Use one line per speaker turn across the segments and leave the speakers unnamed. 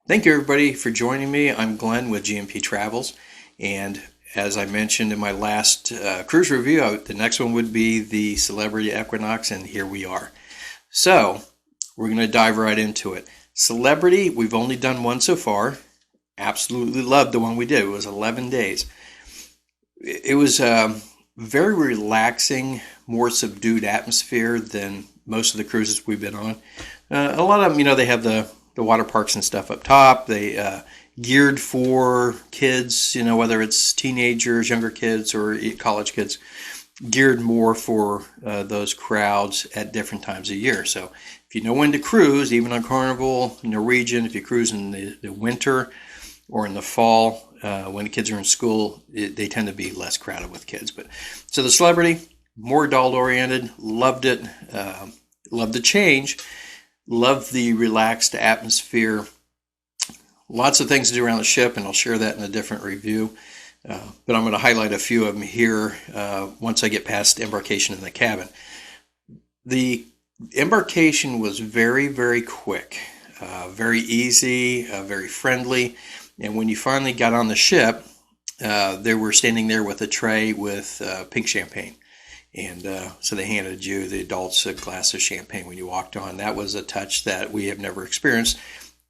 Thank you, everybody, for joining me. I'm Glenn with GMP Travels, and as I mentioned in my last cruise review, the next one would be the Celebrity Equinox, and here we are. So, we're going to dive right into it. Celebrity, we've only done one so far. Absolutely loved the one we did. It was 11 days. It was very relaxing, more subdued atmosphere than most of the cruises we've been on. A lot of them, they have the water parks and stuff up top. They geared for kids, whether it's teenagers, younger kids, or college kids, geared more for those crowds at different times of year. So if you know when to cruise, even on Carnival, Norwegian, if you cruise in the winter or in the fall, when the kids are in school, they tend to be less crowded with kids. But so the Celebrity, more adult oriented, loved it, loved the change, loved the relaxed atmosphere. Lots of things to do around the ship, and I'll share that in a different review. But I'm going to highlight a few of them here once I get past embarkation in the cabin. The embarkation was very, very quick, very easy, very friendly. And when you finally got on the ship, they were standing there with a tray with pink champagne. And so they handed you, the adults, a glass of champagne when you walked on. That was a touch that we have never experienced.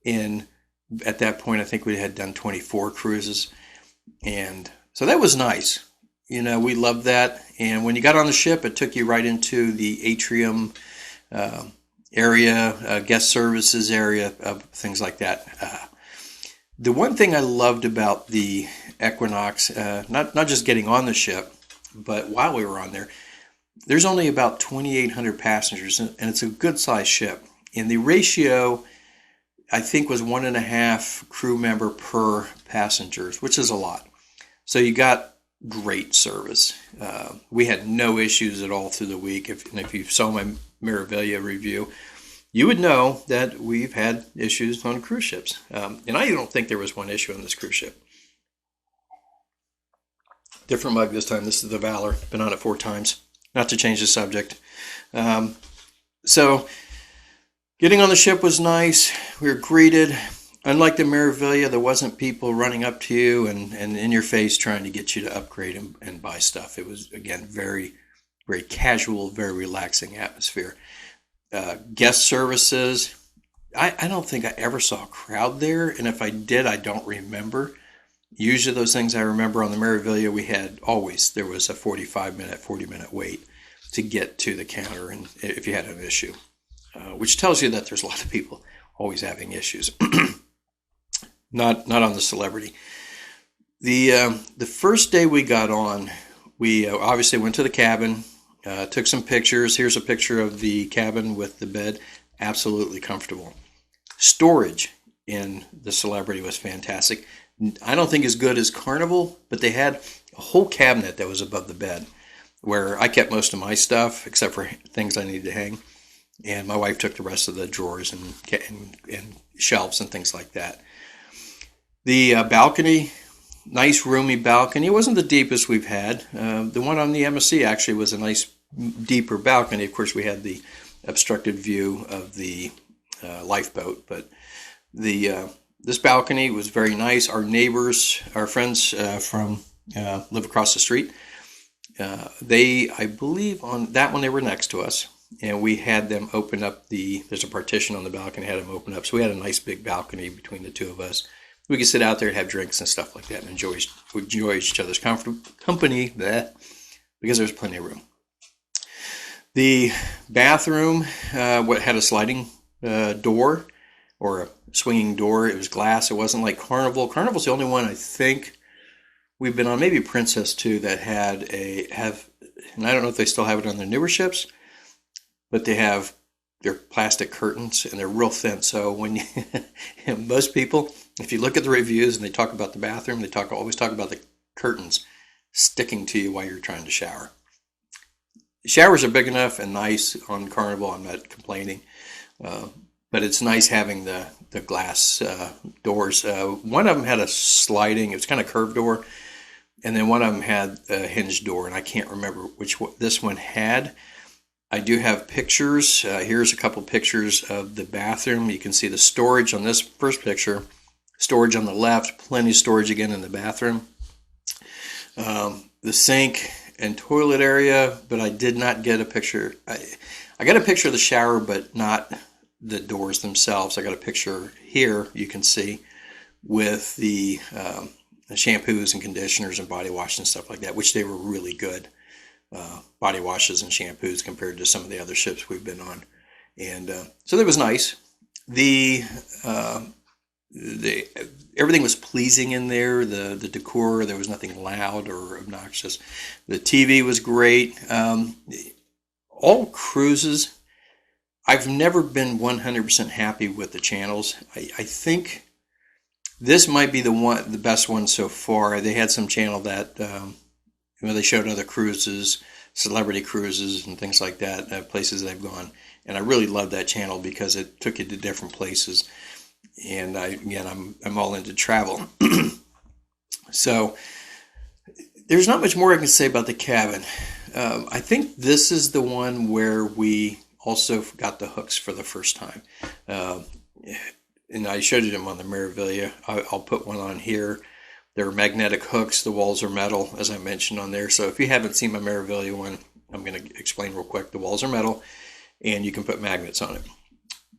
At that point, I think we had done 24 cruises. And so that was nice. We loved that. And when you got on the ship, it took you right into the atrium area, guest services area, things like that. The one thing I loved about the Equinox, not just getting on the ship, but while we were on there, there's only about 2,800 passengers, and it's a good-sized ship. And the ratio, I think, was 1.5 crew member per passengers, which is a lot. So you got great service. We had no issues at all through the week. If you saw my Meraviglia review, you would know that we've had issues on cruise ships. And I don't think there was one issue on this cruise ship. Different mug this time. This is the Valor. Been on it 4 times. Not to change the subject. So getting on the ship was nice. We were greeted. Unlike the Meraviglia, there wasn't people running up to you and in your face trying to get you to upgrade and buy stuff. It was, again, very, very casual, very relaxing atmosphere. Guest services, I don't think I ever saw a crowd there, and if I did, I don't remember. Usually those things I remember on the Meraviglia, there was a 45-minute, 40-minute wait to get to the counter and if you had an issue, which tells you that there's a lot of people always having issues. Not on the Celebrity. The first day we got on, we obviously went to the cabin, took some pictures. Here's a picture of the cabin with the bed. Absolutely comfortable. Storage in the Celebrity was fantastic. I don't think as good as Carnival, but they had a whole cabinet that was above the bed where I kept most of my stuff except for things I needed to hang. And my wife took the rest of the drawers and shelves and things like that. The balcony, nice roomy balcony. It wasn't the deepest we've had. The one on the MSC actually was a nice deeper balcony. Of course, we had the obstructed view of the lifeboat, but this balcony was very nice. Our neighbors, our friends from live across the street, I believe on that one, they were next to us, and we had them open up there's a partition on the balcony, had them open up, so we had a nice big balcony between the two of us. We could sit out there and have drinks and stuff like that and enjoy each other's company because there's plenty of room. The bathroom had a sliding door or a swinging door. It was glass. It wasn't like Carnival. Carnival's the only one I think we've been on, maybe Princess too, that and I don't know if they still have it on their newer ships, but they have their plastic curtains and they're real thin. So when most people, if you look at the reviews and they talk about the bathroom, they always talk about the curtains sticking to you while you're trying to shower. Showers are big enough and nice on Carnival. I'm not complaining. But it's nice having the glass doors. One of them had a sliding, it was kind of curved door. And then one of them had a hinged door, and I can't remember which one this one had. I do have pictures. Here's a couple pictures of the bathroom. You can see the storage on this first picture storage on the left, plenty of storage again in the bathroom. The sink and toilet area, but I did not get a picture. I got a picture of the shower, but not the doors themselves. I got a picture here, you can see, with the shampoos and conditioners and body wash and stuff like that, which they were really good body washes and shampoos compared to some of the other ships we've been on. And so that was nice. The everything was pleasing in there. The decor, there was nothing loud or obnoxious. The TV was great. All cruises, I've never been 100% happy with the channels. I think this might be the best one so far. They had some channel that they showed other cruises, celebrity cruises and things like that, places they've gone. And I really loved that channel because it took you to different places. And I'm all into travel. So there's not much more I can say about the cabin. I think this is the one where we also got the hooks for the first time. And I showed you them on the Meraviglia. I'll put one on here. They're magnetic hooks. The walls are metal, as I mentioned on there. So if you haven't seen my Meraviglia one, I'm going to explain real quick. The walls are metal, and you can put magnets on it.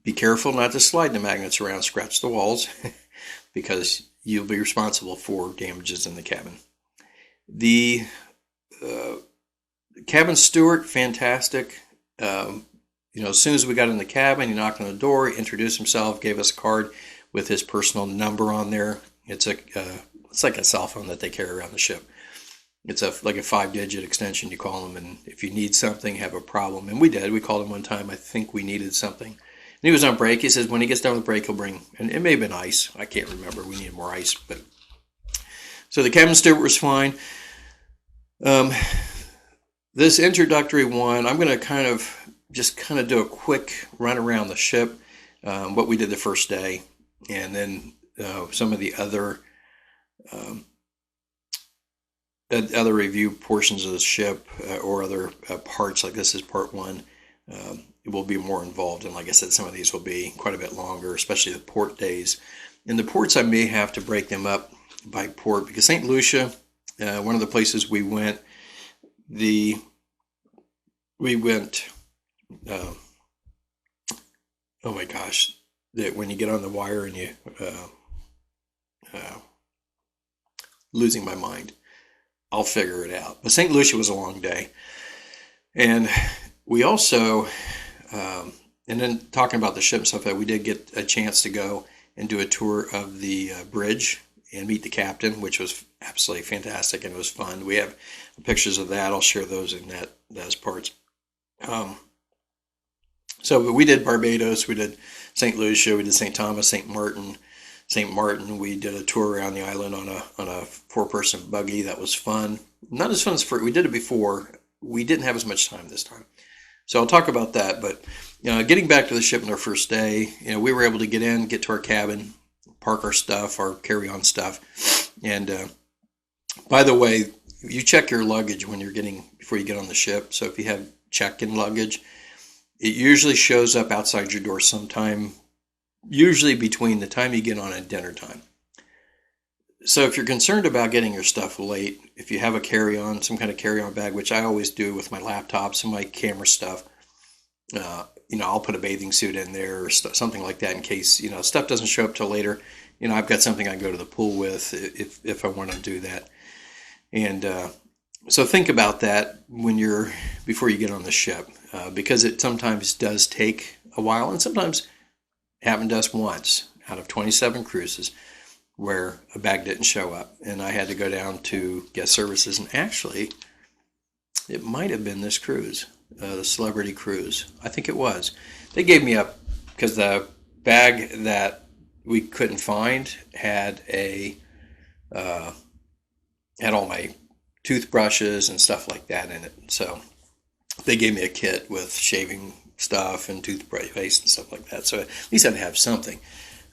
Be careful not to slide the magnets around, scratch the walls, because you'll be responsible for damages in the cabin. The cabin steward, fantastic. As soon as we got in the cabin, he knocked on the door, introduced himself, gave us a card with his personal number on there. It's like a cell phone that they carry around the ship. It's like a 5-digit extension. You call them, and if you need something, have a problem, and we did. We called him one time. I think we needed something. And he was on break. He says when he gets done with break, he'll bring, and it may have been ice. I can't remember. We needed more ice, but so the cabin steward was fine. This introductory one, I'm going to kind of do a quick run around the ship, what we did the first day, and then some of the other review portions of the ship or other parts. Like this is part one. It will be more involved, and like I said, some of these will be quite a bit longer, especially the port days. In the ports, I may have to break them up by port because St. Lucia, one of the places we went, oh my gosh, that when you get on the wire and you losing my mind. I'll figure it out. But St. Lucia was a long day. And we also, and then talking about the ship and stuff, we did get a chance to go and do a tour of the bridge and meet the captain, which was absolutely fantastic and it was fun. We have pictures of that. I'll share those in those parts. So we did Barbados, we did St. Lucia, we did St. Thomas, St. Martin. St. Martin, we did a tour around the island on a 4-person buggy. That was fun. Not as fun as we did it before. We didn't have as much time this time. So I'll talk about that. But getting back to the ship on our first day, we were able to get to our cabin, park our stuff, our carry-on stuff. And by the way, you check your luggage before you get on the ship. So if you have check-in luggage, it usually shows up outside your door sometime, usually between the time you get on and dinner time. So if you're concerned about getting your stuff late, if you have a carry-on, some kind of carry-on bag, which I always do with my laptops and my camera stuff, I'll put a bathing suit in there or something like that in case, stuff doesn't show up till later. I've got something I can go to the pool with if I want to do that. And so think about that before you get on the ship, because it sometimes does take a while, and sometimes happened to us once out of 27 cruises where a bag didn't show up, and I had to go down to guest services, and actually it might have been this cruise, the Celebrity Cruise. I think it was. They gave me up because the bag that we couldn't find had had all my toothbrushes and stuff like that in it. So they gave me a kit with shaving stuff and toothpaste and stuff like that. So at least I'd have something.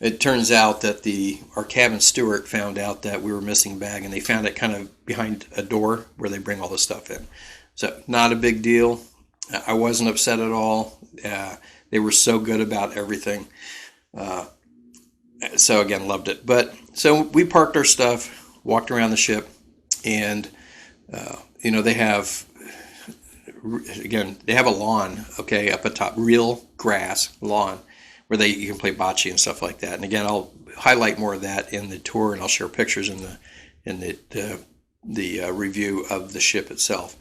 It turns out that our cabin steward found out that we were missing a bag, and they found it kind of behind a door where they bring all the stuff in. So not a big deal. I wasn't upset at all. They were so good about everything. So again, loved it. But So we parked our stuff, walked around the ship, and they have, again, they have a lawn, okay, up atop, real grass lawn, where you can play bocce and stuff like that. And again, I'll highlight more of that in the tour, and I'll share pictures in the review of the ship itself.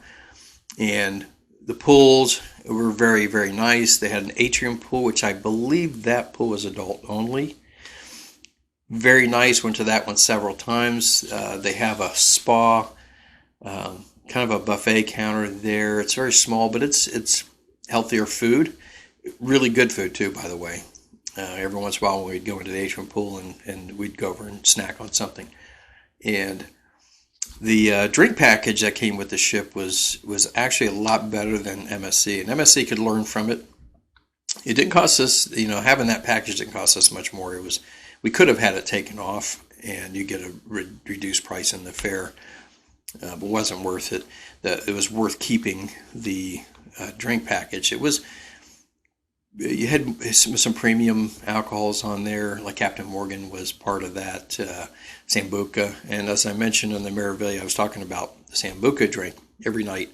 And the pools were very, very nice. They had an atrium pool, which I believe that pool was adult only. Very nice. Went to that one several times. They have a spa, kind of a buffet counter there. It's very small, but it's healthier food. Really good food too, by the way. Every once in a while we'd go into the atrium pool and we'd go over and snack on something. And the drink package that came with the ship was actually a lot better than MSC. And MSC could learn from it. It didn't cost us, having that package didn't cost us much more. We could have had it taken off and you get a reduced price in the fare, but it wasn't worth it. It was worth keeping the drink package. You had some premium alcohols on there, like Captain Morgan was part of that, Sambuca. And as I mentioned in the Meraviglia, I was talking about the Sambuca drink every night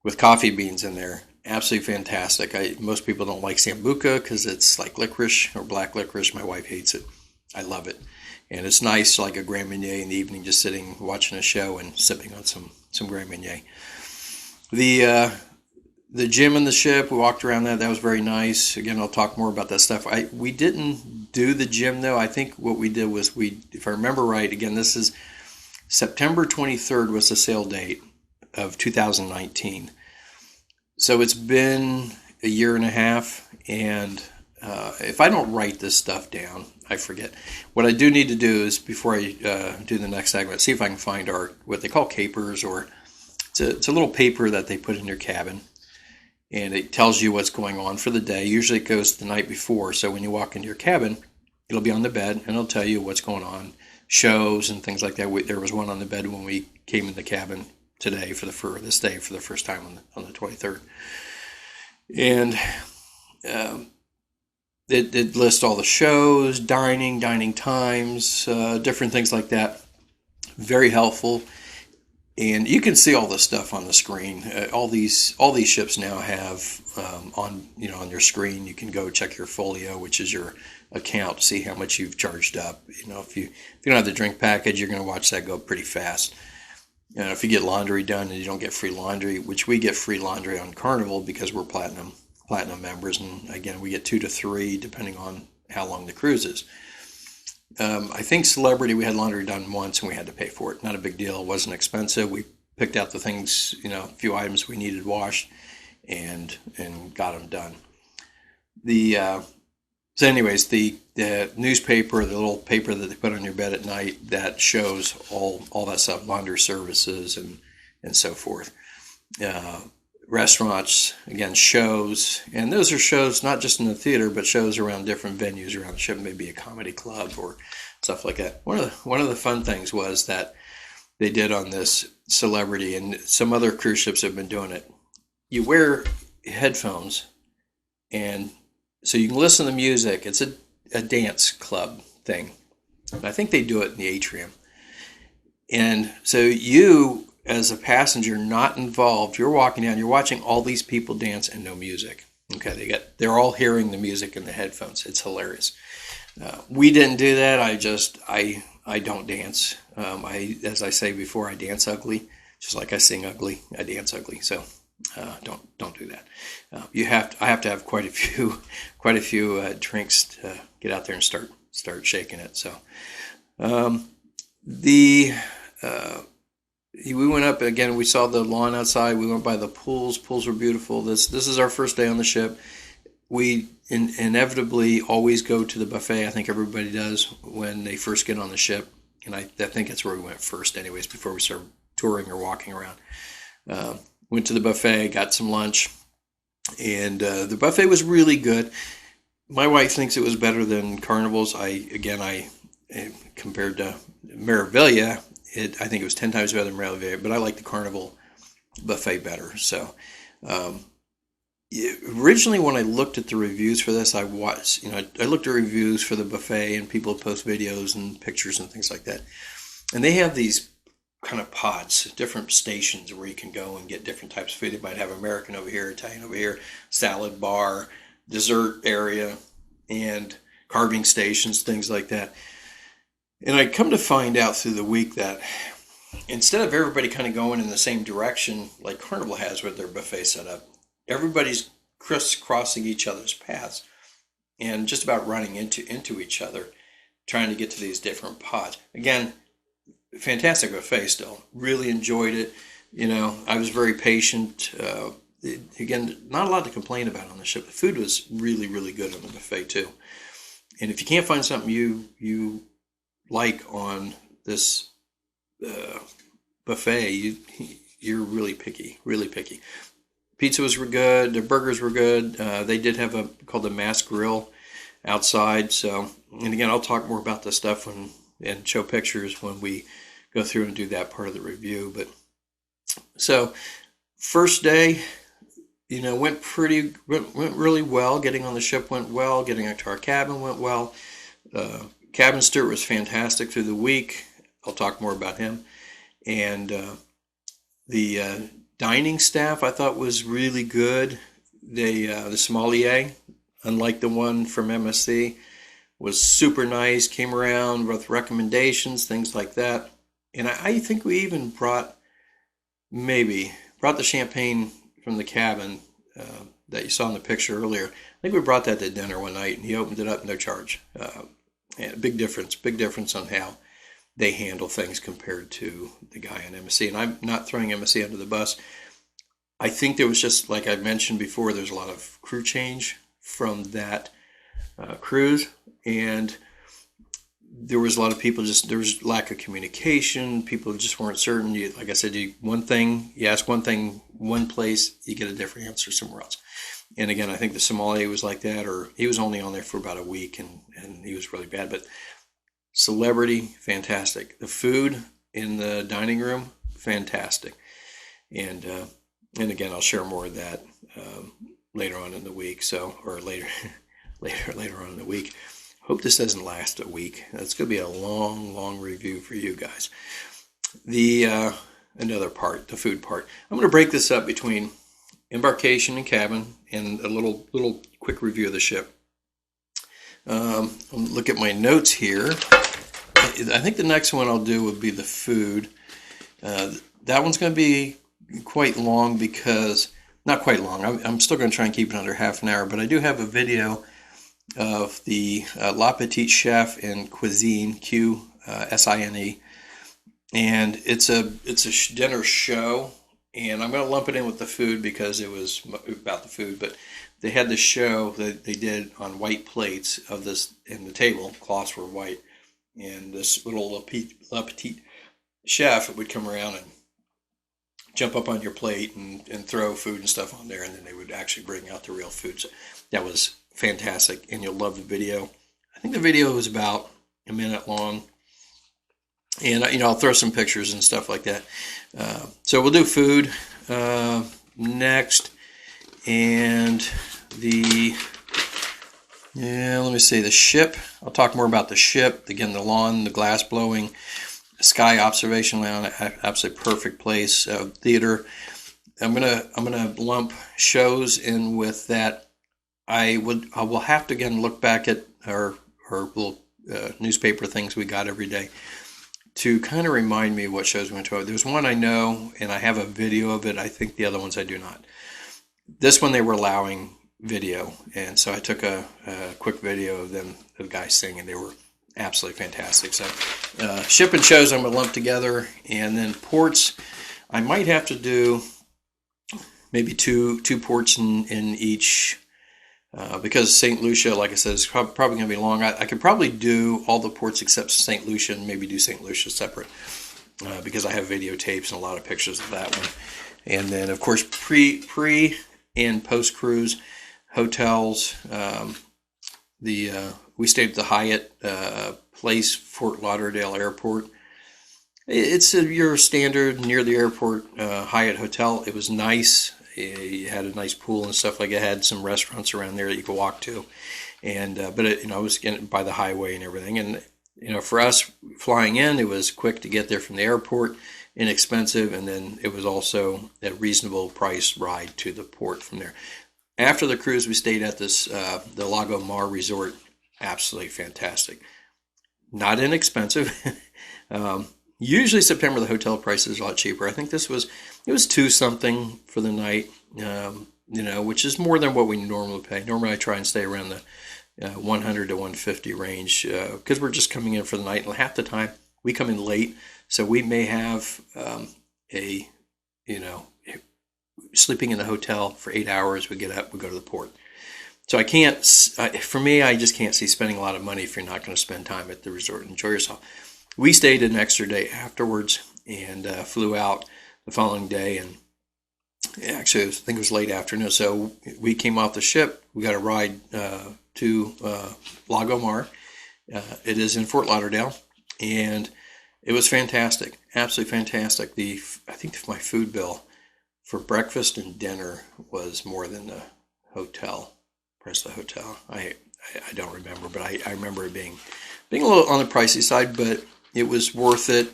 with coffee beans in there. Absolutely fantastic. Most people don't like Sambuca because it's like licorice or black licorice. My wife hates it. I love it. And it's nice, like a Grand Marnier in the evening, just sitting, watching a show and sipping on some Grand Marnier. The gym in the ship, we walked around that. That was very nice. Again, I'll talk more about that stuff. We didn't do the gym, though. I think what we did was if I remember right, again, this is September 23rd was the sale date of 2019. So it's been a year and a half, and if I don't write this stuff down, I forget. What I do need to do is, before I do the next segment, see if I can find what they call capers, or it's a little paper that they put in your cabin. And it tells you what's going on for the day. Usually it goes the night before. So when you walk into your cabin, it'll be on the bed and it'll tell you what's going on, shows and things like that. There was one on the bed when we came in the cabin today for this day for the first time on the 23rd. And it lists all the shows, dining times, different things like that. Very helpful. And you can see all this stuff on the screen. All these ships now have on your screen. You can go check your folio, which is your account, see how much you've charged up. If you don't have the drink package, you're going to watch that go pretty fast. If you get laundry done and you don't get free laundry, which we get free laundry on Carnival because we're platinum members, and again we get 2 to 3 depending on how long the cruise is. I think Celebrity, we had laundry done once and we had to pay for it. Not a big deal. It wasn't expensive. We picked out the things, a few items we needed washed and got them done. So anyways, the newspaper, the little paper that they put on your bed at night, that shows all that stuff, laundry services and so forth. Restaurants, again, shows, and those are shows not just in the theater, but shows around different venues around the ship, maybe a comedy club or stuff like that. One of the fun things was that they did on this Celebrity, and some other cruise ships have been doing it. You wear headphones, and so you can listen to music. It's a dance club thing. I think they do it in the atrium. And so you, as a passenger not involved, you're walking down, you're watching all these people dance and no music. Okay, they're all hearing the music in the headphones. It's hilarious. We didn't do that. I don't dance. As I say before, I dance ugly, just like I sing ugly. I dance ugly. So don't do that. I have to have quite a few drinks to get out there and start shaking it. So we went up again. We saw the lawn outside. We went by the pools. Pools were beautiful. This is our first day on the ship. We inevitably always go to the buffet. I think everybody does when they first get on the ship, and I think that's where we went first, anyways, before we started touring or walking around. Went to the buffet, got some lunch, and the buffet was really good. My wife thinks it was better than Carnival's. I compared to Meraviglia, I think it was 10 times better than Meraviglia, but I like the Carnival buffet better. So Originally, when I looked at the reviews for this, I looked at reviews for the buffet, and people post videos and pictures and things like that. And they have these kind of pods, different stations where you can go and get different types of food. They might have American over here, Italian over here, salad bar, dessert area, and carving stations, things like that. And I come to find out through the week that instead of everybody kind of going in the same direction like Carnival has with their buffet set up, everybody's crisscrossing each other's paths and just about running into each other, trying to get to these different pods. Again, fantastic buffet still. Really enjoyed it. I was very patient. Again, not a lot to complain about on the ship. The food was really, really good on the buffet too. And if you can't find something you like on this buffet, you're really picky, really picky. Pizzas were good. The burgers were good. They did have called the Mass Grill outside. So, and again, I'll talk more about this stuff and show pictures when we go through and do that part of the review. But so, first day, went really well. Getting on the ship went well. Getting into our cabin went well. Cabin steward was fantastic through the week. I'll talk more about him. And the dining staff I thought was really good. The sommelier, unlike the one from MSC, was super nice. Came around with recommendations, things like that. And I think we even brought the champagne from the cabin that you saw in the picture earlier. I think we brought that to dinner one night, and he opened it up, no charge. And big difference on how they handle things compared to the guy in MSC. And I'm not throwing MSC under the bus. I think there was just, like I mentioned before, there's a lot of crew change from that cruise. And there was a lot of people there was lack of communication. People just weren't certain. Like I said, you ask one thing one place, you get a different answer somewhere else. And again, I think the sommelier was like that, or he was only on there for about a week and he was really bad. But Celebrity, fantastic. The food in the dining room, fantastic. And again, I'll share more of that later on in the week. Or later on in the week. Hope this doesn't last a week. That's going to be a long review for you guys. Another part, the food part. I'm going to break this up between embarkation and cabin and a little quick review of the ship. Look at my notes here. I think the next one I'll do would be the food. That one's going to be quite long because, not quite long, I'm still going to try and keep it under half an hour, but I do have a video of the La Petite Chef and Cuisine, Q-S-I-N-E, and it's a dinner show, and I'm going to lump it in with the food because it was about the food, but they had this show that they did on white plates of this, and the table cloths were white, and this little La Petite Chef would come around and jump up on your plate and throw food and stuff on there, and then they would actually bring out the real food. So that was fantastic, and you'll love the video. I think the video was about a minute long, and I'll throw some pictures and stuff like that. So we'll do food next, and let me see, the ship. I'll talk more about the ship. Again, the lawn, the glass blowing, sky observation lounge, absolutely perfect place. Theater. I'm gonna lump shows in with that. I will have to again look back at our little newspaper things we got every day to kind of remind me what shows we went to. There's one I know, and I have a video of it. I think the other ones I do not. This one they were allowing video, and so I took a quick video of them, the guys singing. They were absolutely fantastic. So ship and shows I'm going to lump together, and then ports. I might have to do maybe two ports in each. Because St. Lucia, like I said, is probably going to be long. I could probably do all the ports except St. Lucia and maybe do St. Lucia separate because I have videotapes and a lot of pictures of that one. And then, of course, pre and post-cruise hotels. We stayed at the Hyatt Place, Fort Lauderdale Airport. It's your standard near the airport Hyatt hotel. It was nice. it had a nice pool and stuff like it. Had some restaurants around there that you could walk to, and but it, it was by the highway and everything. And for us flying in, it was quick to get there from the airport, inexpensive, and then it was also a reasonable price ride to the port from there. After the cruise, we stayed at this the Lago Mar Resort. Absolutely fantastic. Not inexpensive. Usually September the hotel price is a lot cheaper. I think it was 2 something for the night, which is more than what we normally pay. Normally I try and stay around the 100 to 150 range because we're just coming in for the night. And half the time we come in late, so we may have sleeping in the hotel for 8 hours. We get up, we go to the port. So for me, I just can't see spending a lot of money if you're not going to spend time at the resort and enjoy yourself. We stayed an extra day afterwards and flew out the following day. And actually, I think it was late afternoon. So we came off the ship. We got a ride to Lago Mar. It is in Fort Lauderdale. And it was fantastic. Absolutely fantastic. I think my food bill for breakfast and dinner was more than the hotel. Price of the hotel. I don't remember, but I remember it being a little on the pricey side, but it was worth it.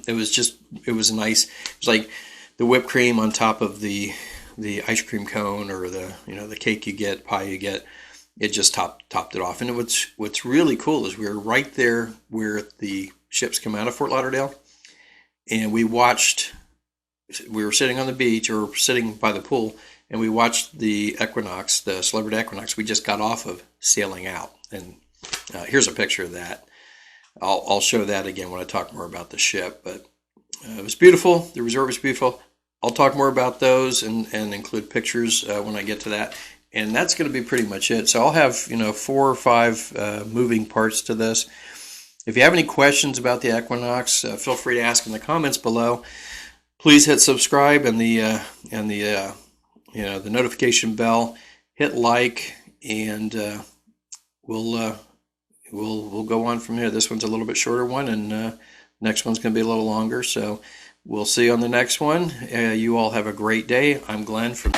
It was nice. It was like the whipped cream on top of the ice cream cone, or the cake you get, pie you get. It just topped it off. And what's really cool is we were right there where the ships come out of Fort Lauderdale, and we were sitting on the beach or sitting by the pool, and we watched the Equinox, the Celebrity Equinox we just got off of, sailing out. And here's a picture of that. I'll show that again when I talk more about the ship. But it was beautiful. The resort was beautiful. I'll talk more about those and include pictures when I get to that. And that's going to be pretty much it. So I'll have 4 or 5 moving parts to this. If you have any questions about the Equinox, feel free to ask in the comments below. Please hit subscribe and the notification bell. Hit like, and we'll go on from here. This one's a little bit shorter one, and next one's going to be a little longer. So we'll see you on the next one. You all have a great day. I'm Glenn from